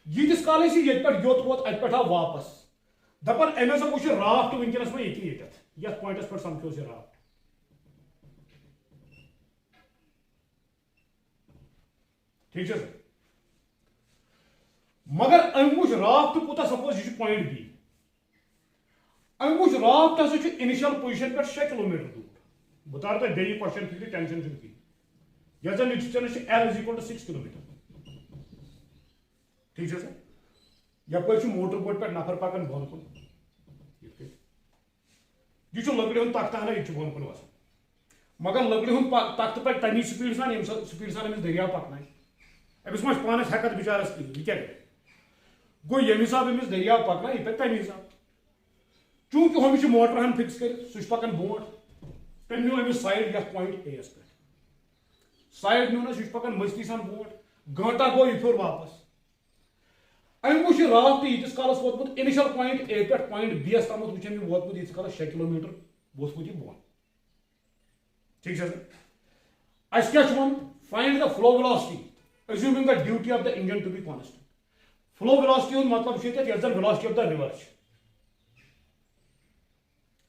यीतिस काल ये योत वोत अत पे वापस दपन अमे हसा वो राफ्ट वनकस में ये पॉइंटस पे समझो राफ्ट ठीक है मगर अम वो राफ्ट कूता सपोज यह पॉइंट बी अम वो राफ्ट हसा इनिशियल पोजिशन पे 6 किलोमीटर दूर बह तार बे क्वेश्चन फिक्र टेंशन फिक्र यह जन चल L is equal to 6 kilometre ठीक है सर यप मोटर बोट पे नफर पकान बोन कुन यह लकड़ हूं तख्ताना यह बोन कुन वसान मगर लकड़ हूं तख्त पे तमी स्पीड सान स्पीड सान अमिस दरिया पकन अमिस मा पानस हेकत बिचारस कह क्या गो ये हिसाब अमिस दरिया पकना यह पे तमी हिसाब चूंकि हम मोटर हन फिक्स कर सह पकान बोट तम न्यू अमिस साइड यथ पॉइंट ए पे साइड न्यू ना पकान मस्ती सान बोट घंटा गो यह फिर वापस अम वो राफ्ट यीतिस कालस वोतमुत इनिशियल पॉइंट ए पे पॉइंट बी तम वुचन वोतमुत यीतिस कालस 6 किलोमीटर वोतमुत यह बोन ठीक है अस क्या वन find the flow velocity assuming the duty of the engine to be constant flow velocity मतलब यह जन velocity of the river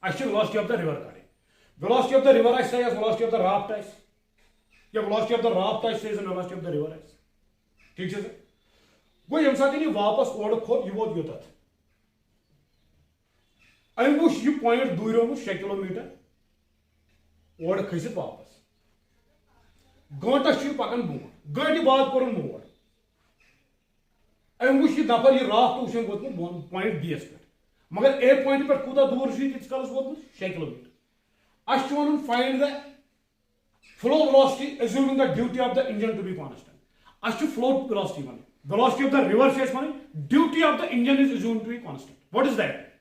velocity of the river करें velocity of the river velocity of the raft या velocity of the raft velocity of the river ठीक है गो ये सात वापस ओर खोत यह वोत योत अम वो यह पॉइंट दूरोमुत 6 किलोमीटर ओर खसित वापस घंटस पकान बोट घंटे बाद कोर मोड़ अम वो नफर यह राफ्ट वुचन वोतमुत पॉइंट बी पे मगर ए पॉइंट पे कूदा दूर यीतिस कालस वोतमुत 6 kilometre us one find the flow velocity assuming the duty of the engine to be constant as to flow velocity one velocity of the river phase one duty of the engine is assumed to be constant what is that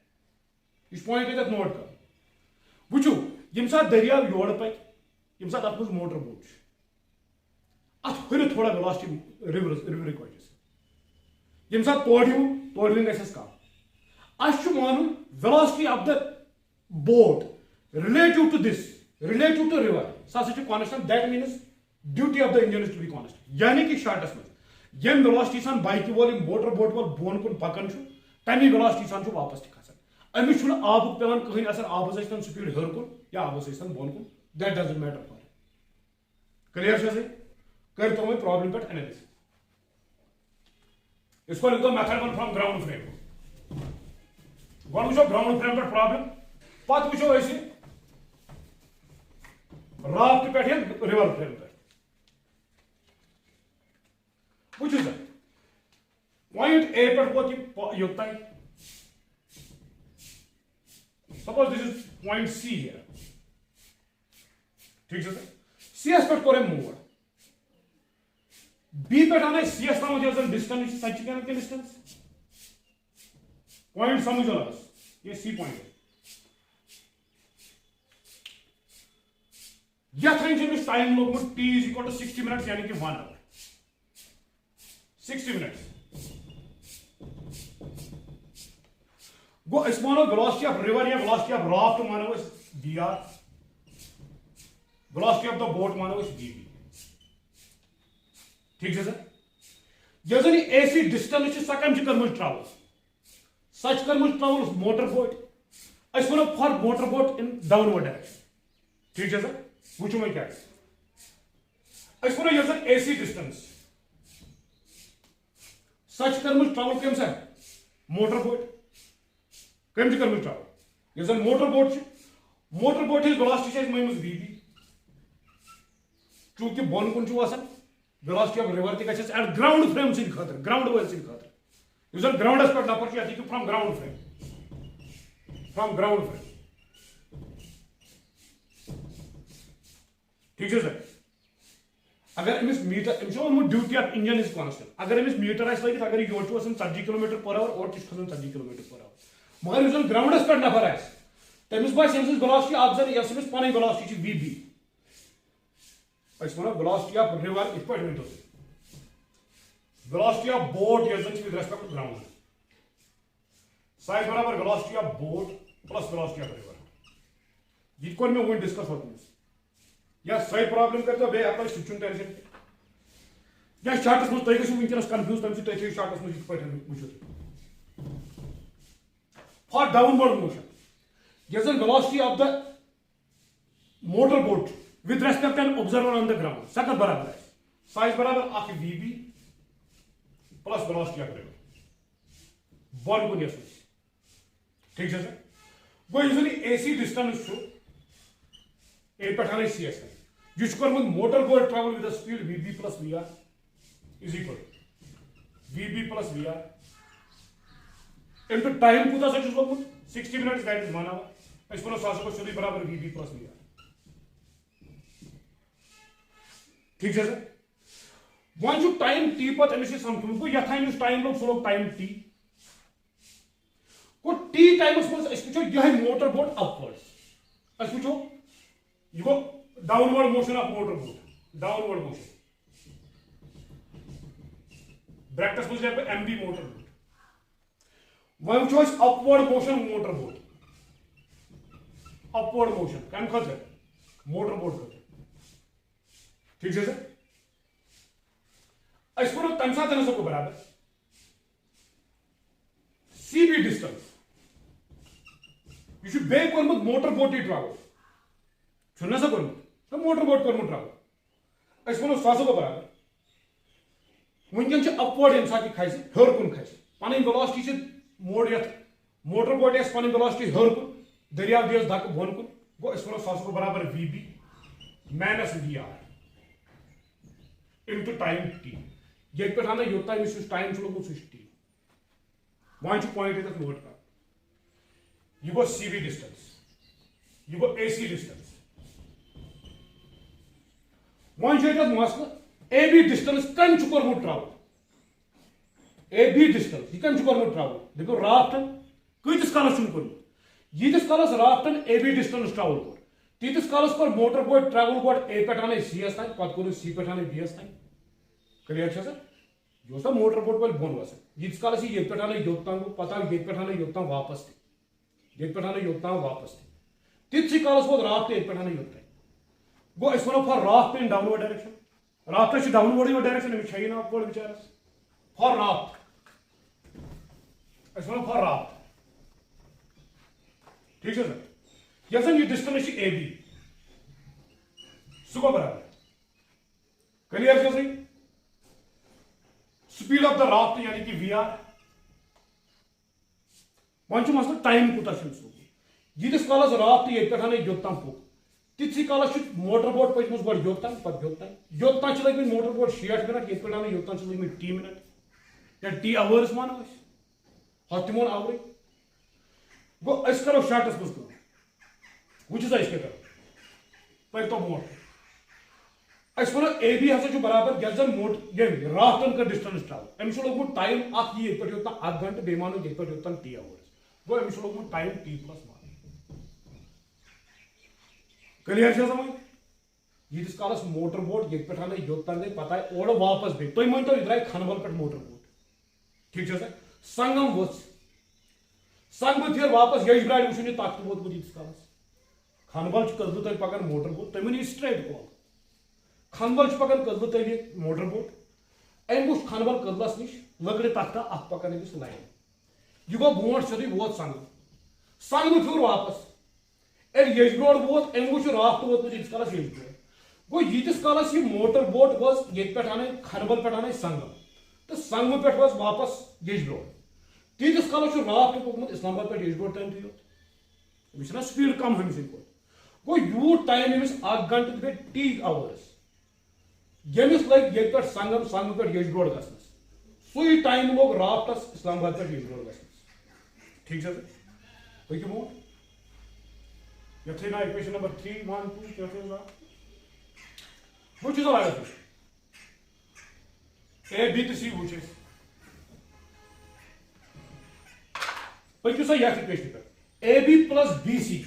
this point is that note kar wuchu yem sat daryav yod pak yem sat atmos motor boat at hurri thoda velocity river requires yem sat todin gashas kam as to manun velocity of the boat relative to this relative to river such a constant that means duty of the engine is to be constant yani ki shortest mein yem velocity san bike wol motor boat wol bon kun pakan chu tami velocity san chu wapas ti khasan ami chuna aab pevan kahin asar aab astan speed her kun ya aab astan bon kun that doesn't matter for clear chhe kar to मैं problem पर analysis इसको लिख दो method one from ground frame वन वुचो ground frame पर problem पत वुचो ऐसे राफ्ट पे रिवर फ्रेम पे वुचो सर पॉइंट ए पर वो योता है suppose this is point see here ठीक है सर सी एस पर करे मूव बी पे आना सी एस तक जो डिस्टेंस सच के डिस्टेंस पॉइंट समझो ये सी पॉइंट है टाइम लोग t is equal to 60 minutes यानी कि 1 hour 60 minutes वो इस मानो वेलोसिटी ऑफ रिवर या वेलोसिटी ऑफ राफ्ट मानो इस vr velocity of the boat मानो इस vb ठीक है सर ये जनी एसी डिस्टेंस छ सकम छ करमल ट्रैवल सच करमल ट्रैवल मोटर बोट इस मानो for motor boat in downward direction ठीक है सर वुचो मैं क्या है ये एसी डिस्टेंस सच करमल ट्रैवल कम से मोटर बोट कम से करमल ट्रैवल ये motor boat his velocity is minus vb चूंकि बोन कुन छु आसन वेलोसिटी ऑफ रिवर ति गछस एट ग्राउंड फ्रेम सिन खातर ग्राउंड वेल सिन खातर ये ग्राउंड पर नफर छ यति फ्रॉम ग्राउंड फ्रेम ठीक है सर अगर अमिस मीटर अमिस duty of engine is constant अगर अमिस मीटर आस लगित अगर योर 40 किलोमीटर पर आवर और 40 किलोमीटर पर आवर मगर यस ग्राउंडस पर नफर आस तमिस बास यमस वेलोसिटी ऑब्जर्व यस अमिस पन वेलोसिटी छ vb अस वनो वेलोसिटी ऑफ रिवर इथ पर minute velocity of boat yes with respect to ground साइज बराबर velocity of boat plus velocity of river ये कोन में वो डिस्कस होता है या सही प्रॉब्लम कर तो बे अपन सुचुन टेंशन या शॉर्टस में तय गसु विंकनस कंफ्यूज तम से तय शॉर्टस में इथ पर बुझो for downward motion yes velocity of the motor boat with respect to an observer on the ground सकत बराबर है साइज बराबर आखि vb plus velocity of river ball को यस ठीक है सर वो यूजुअली एसी डिस्टेंस छु ए पठाने सीएस है जिसको हम motor boat travel with the speed vb plus vr is equal vb plus vr into time कुता सच लोग 60 मिनट्स दैट इज 1 आवर इसको 700 को सीधी बराबर vb plus vr ठीक है सर वन जो टाइम टी पर अमिस समझ को यथा अमिस टाइम लोग सो टाइम टी को टी टाइम वो यह मोटर बोट अपवर्ड्स वो यह गो downward motion of motor boat downward motion brackets में जाए एमबी मोटर बोट वन वो upward motion motor boat upward motion कम खतर मोटर बोट खतर ठीक है सर इसको तम साथ को बराबर सीबी डिस्टेंस यह बे कोर्मुत मोटर बोट ट्रैवल छुना सा कोर्मुत तो मोटर बोट कोर्मुत ट्रैवल इसको सो को बराबर वनकन अपवर्ड यम साथ खाई हर कुन खाई पन वेलोसिटी मोड ये मोटर बोट यस पन वेलोसिटी हर कुन दरियाव दियस धक बोन कुन गो इसको सो को बराबर vb minus vr into time t ये पे थाना योता है विशेष टाइम चलो को टी वन टू पॉइंट तक नोट का यू गो सीबी डिस्टेंस यू गो एसी डिस्टेंस वन मसल ए बी डिस्टेंस कम कर्मुत ट्रैवल ए बी डिस्टेंस यह कम कर्मुत ट्रैवल देखो राफ्टन कतिस कालस यीतिस कालस राफ्टन ए बी डिस्टेंस ट्रैवल कोर तीतिस कालस कोर मोटर बोट ट्रैवल कोर ए पे सी एस तान पे कोर सी पे बी एस तान क्लियर सर यह मोटर बोट वाल बोन वसान यीतिस कालस ये पे योतान गो पता ये पे योतान वापस ये पे योतान वापस तिथि कालस वो राफ्ट ये पे योतान गो अस वो for raft in downward direction raft downward direction अमिस ना बोल बिचारस फॉर राफ्ट अस वो फॉर राफ्ट ठीक है सर यह ये डिस्टेंस ए बी सह गो बराबर क्लियर सही स्पीड ऑफ द राफ्ट यानी कि वी आर वन मसल टाइम कूत यीतिस कालस राफ्ट ये पे योतान पुक तिथि कालस मोटर बोट पचम गो योतान पे योतान लगे मोटर बोट 60 मिनट ये पे योतान लगे टी मिनट या टी आवर्स मान हथ तमोन आवरे गो अस करो शार्टस मज वो क्या करो पे तो मोट अस वो ए बी हसा बराबर यन मोट राफ्टन कर डिस्टेंस ट्रैवल अमिस लोगमुत टाइम ये पे योतान 1 घंटे बे मानो ये पे योतान टी आवर्स गो Amish लोगमुत time T plus clear समझ यीतिस कालस मोटर बोट ये पे योतान गई पता ओर वापस बे तुम वन तो द्राय खनबल पे मोटर बोट ठीक है सर संगम वो संगम फिर वापस यश ब्राड वो तख्त वोतमुत यीतिस कालस खनबल कदल तल पकान मोटर बोट तुम वन स्ट्रेट कॉल खनबल पकान कदल तल मोटर बोट अम वो खनबल कदलस नश लकड़ तख्ता अत पकान अमिस लाइन यह गो ब्रोट सोदी वोत संगम फिर वापस यश ब्रोड वोत अम वो राफ्ट वोतमुत यीतिस कालस यश ब्रोड गो यीतिस कालस यह मोटर बोट वज ये पे खनबल पे संगम तो संगम पे वापस यश ब्रोड तीतिस कालस राफ्ट पोकमुत इस्लामाबाद पे यश ब्रोड टाइम थी स्पीड कम हमिस गो यूत टाइम अमिस 1 घंटे गई टी आवर्स यमिस लग ये पे संगम पे यश ब्रोड गसनस सही टाइम लोग राफ्टस इस्लामाबाद पे यश ब्रोड गसनस ठीक है पकि मोट ये ना इक्वेशन नंबर 3 1 2 क्या वो चीज लगा ए बी तो सी वो पकि सा यथ इक्वेशन पे A B plus B C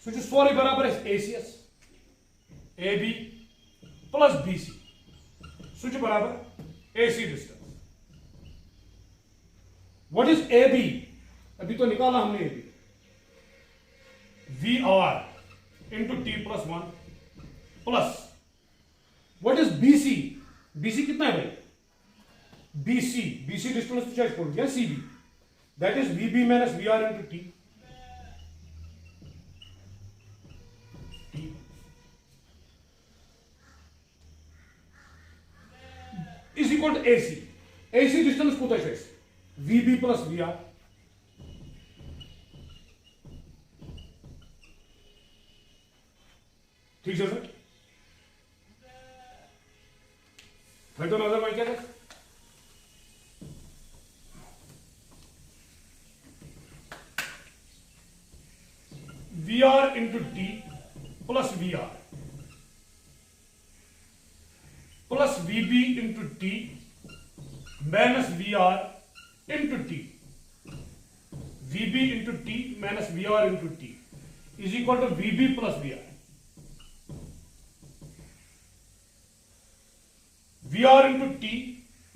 सह सोरे बराबर ए सी एस A B plus B C सह बराबर A C distance what is A B अभी तो निकाला हमने A B V R into T plus 1 plus what is B C कितना है भाई बी सी डिस्टेंस तो चाहिए या C B that is V B minus V R into T is equal to A C distance कूत V B plus V R ठीक है sir तो नजर में क्या V R into T plus V R plus V B into T minus V R into T V B into T minus V R into T is equal to V B plus V R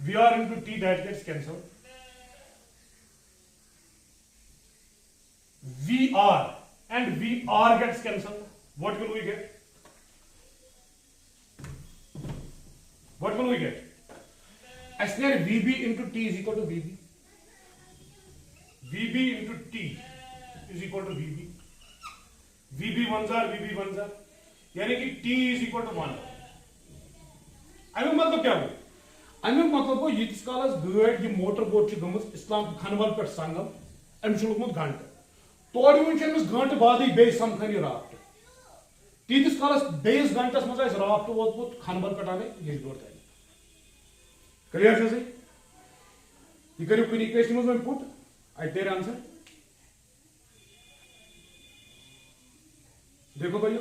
VR into T that gets cancelled. VR and VR gets cancelled. What will we get? What will we get? As near VB into T is equal to VB. VB into T is equal to VB. VB ones are यानी कि T is equal to 1. Amik मतलब क्या गो अमिक मतलब गो यीतिस कालस गाड़ ये motor boat गमस इस्लाम खनबल पे संगम अमिस लोगमुत घंटे तोड़ अमिस घंटे बाद बे समखन यह राफ्ट तीतिस कालस बेस घंटस मज राफ्ट वोतमुत खनबल पे यश ब्रोड तान क्लियर सही यह करू कुछ इक्वेशन मज पुट आई तेरे आंसर देखो भाई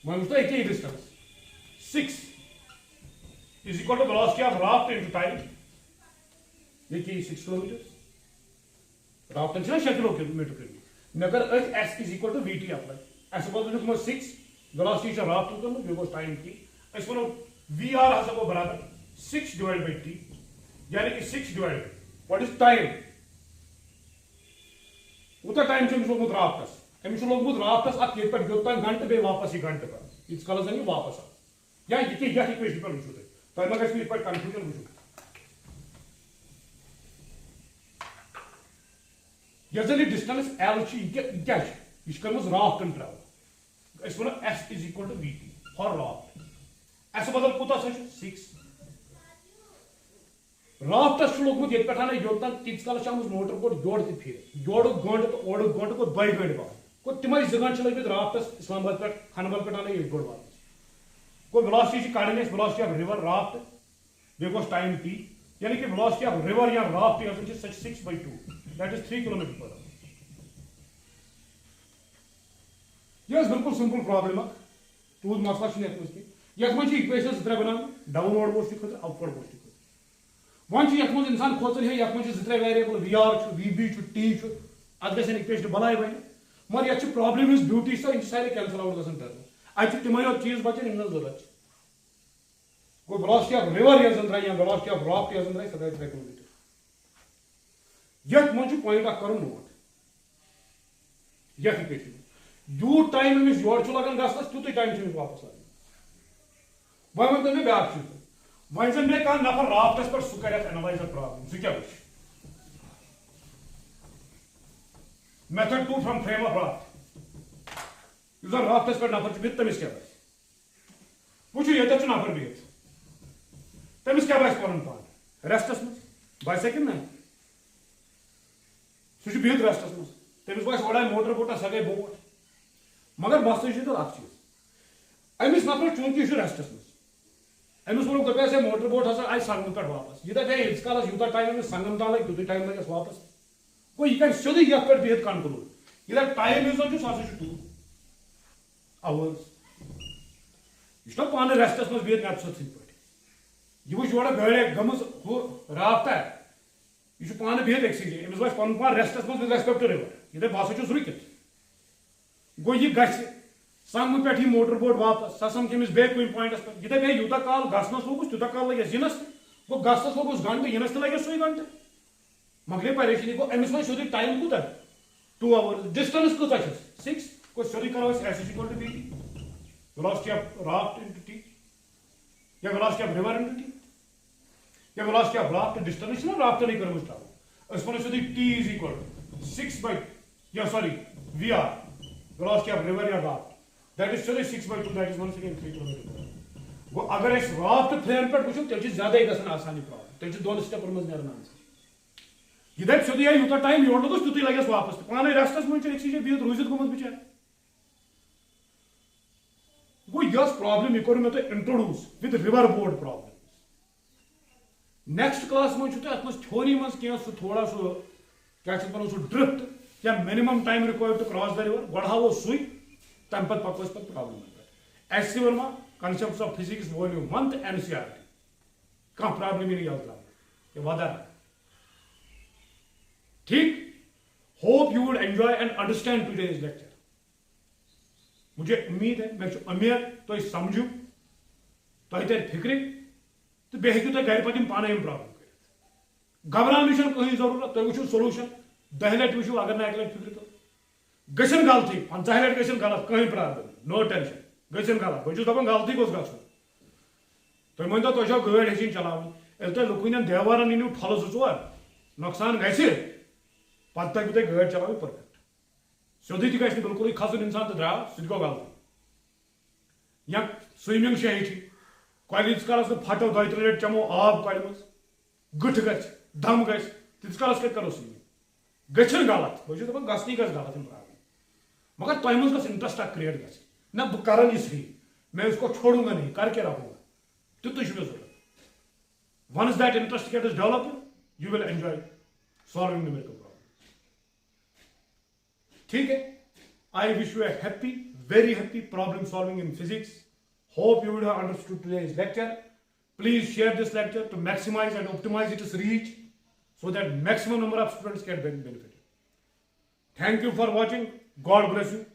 मैं एक distance 6 is equal to velocity of raft into time. ये की 6 किलोमीटर राफ्ट ना 6 किलोमीटर कर मे कर s is equal to vt apply ऐसे बात लिखो 6 वेलोसिटी से राफ्ट कर ये गो टाइम की ऐसे बोलो vr हसा को बराबर 6 डिवाइड बाय t यानी कि 6 डिवाइड व्हाट इज टाइम उतना टाइम से लोगों राफ्टस अमिस लोगों राफ्टस अब ये पर योतान घंटे बे वापस ही घंटे पर इस कलस नहीं वापस या ये क्या इक्वेशन पर वुचो तो मगर इस पर कंफ्यूजन वुचो ये डिस्टेंस L क्या यह कर राफ्टन travel S is equal to VT for raft S बदल कूत 6 राफ्टस लोगमुत ये पे योतान तीस काल मोटर बोट योड़ फिर योड़ गंट तो ओड़ गंट को 2 गंट बाद को तिम 2 गंट लगे राफ्टस इस्लामाबाद पे खनबल पे आने 1 गोड़ वापस को वेलोसिटी कड़न वेलोसिटी ऑफ रिवर राफ्ट बे गोस टाइम t यानी कि वेलोसिटी ऑफ रिवर या राफ्ट यह 6/2 that is 3 किलोमीटर पर यह बिल्कुल सिंपल प्रॉब्लम तूद मसला ये इक्वेशन 3 बना डाउनवर्ड बोर्ड खुद अपवर्ड बोर्ड खुद वन ये इंसान खोचन है ये 2 वेरिएबल VR VB T अत ग इक्वेशन बनाए बन मगर ये प्रॉब्लम इज ब्यूटी सो इन सारे कैंसल आउट गन अत तिमो चीज बचन इन जरूरत गो वेलोसिटी ऑफ रिवर या वेलोसिटी ऑफ राफ्ट या 3 किलोमीटर यह मन पॉइंट कर नोट यह यूत टाइम अमिस योर लगन गस तुत टाइम वापस लगन वह वन मे ब्या चीज वन जन मे कह नफर राफ्टस पे सह कर एनालाइज प्रॉब्लम सह क्या method 2 from frame of raft इस राफ्टस पे नफर बित तमिस क्या वो ये नफर बित तमिस क्या पन पान रेस्टस मज बस ना सह बिहत रेस्टस मज तमिस बस ओड़ा मोटर बोटा सह गई बोट मगर मसले चीज अमिस नफर चूंकि रेस्टस मज अमिस वो दपे मोटर बोट हसा आई संगम पे वापस ये दपे इस काल यूत टाइम अमिस संगम तान लगे तुत टाइम लगे वापस गो यह कर सोदे ये पे बिहत कंक्लूड ये टाइम यूज सह 2 आवर्स यह पान रेस्टस मज बिहत नेपस पे यह वो गाड़ी गम राफ्ट यह पान बिहत अक्सी जाए अमिस बस पन पान रेस्टस मज विद रेस्पेक्ट टू रिवर ये बह रुकित गो यह गि संगम पे मोटर बोट वापस सह सम अमिस बे कुन पॉइंटस पे ये दपे यूत काल गसनस लोगुस तूत काल लगे यनस गो गसनस लोगुस घंटे यनस लगे सही घंटे मकले परेशानी गो अमिस वो सोदी टाइम कूत 2 आवर्स डिस्टेंस कूत 6 को सोदी करो S is equal to VT velocity of raft into T या velocity of river into T या वेलोसिटी ऑफ राफ्ट डिस्टेंस ना राफ्ट नहीं करो स्टार्ट अस पन सोदी T is equal to 6 by या sorry VR velocity of river या raft that is 6/2 that is 1 second 3 kilometre गो अगर इस राफ्ट फ्रेम पे वुचो तेल ज्यादा गसन आसानी प्रॉब्लम तेल 2 स्टेप मज नेरन आंसर यह दप सोदी यूत टाइम योर लगस तुत लगे वापस पान रेस्टस मज बिहत रूजित गोमुत बिचार गो यह प्रॉब्लम यह कर मे तो introduce with river board problem next class मज थ्योरी मज कह थोड़ा क्या ड्रिफ्ट या minimum time required to cross the river गो हावो सुई तम पे पको problem S C Verma concepts of physics volume 1 NCERT कह प्रॉब्लम ही ये वदा ठीक hope you would enjoy and understand today's lecture मुझे उम्मीद है मैं उम्मीद तो समझू तो तर फिक्र तो बे हूँ घर पे पाने प्रॉब्लम कर घबरान कहीं जरूरत तुम वो सोलूशन 10 लट वो अगर ना 1 लट फिक्र तो गन गलती 50 लट गन गलत कहीं प्रॉब्लम नो टेंशन गन गलत बहुत दपान गलती गोस ग तुम वन तो तुम गाड़ी हेचिन चलान तुम लुकन देवारन इन ठल 2 नुकसान ग पे तुम गाड़ी चलान परफेक्ट सोदी ग बिल्कुल खसन इंसान तो द्राव सह गो गलती या स्विमिंग हेची कल कालस फटो 2-3 लट चमो आब कल मज गुठ ग दम ग तीस कालस कत करो स्विमिंग गन गलत बहुत दपान गसनी ग गलत प्रॉब्लम मगर तुम मज ग इंटरेस्ट क्रिएट ग ना बह कर ये सही मैं उसको छोड़ूंगा नहीं करके रखूंगा तुत जरूरत once that interest gets developed you will enjoy solving numerical problem ठीक है I wish you a happy very happy problem solving in physics Hope you would have understood today's lecture. Please share this lecture to maximize and optimize its reach so that maximum number of students can benefit. Thank you for watching. God bless you.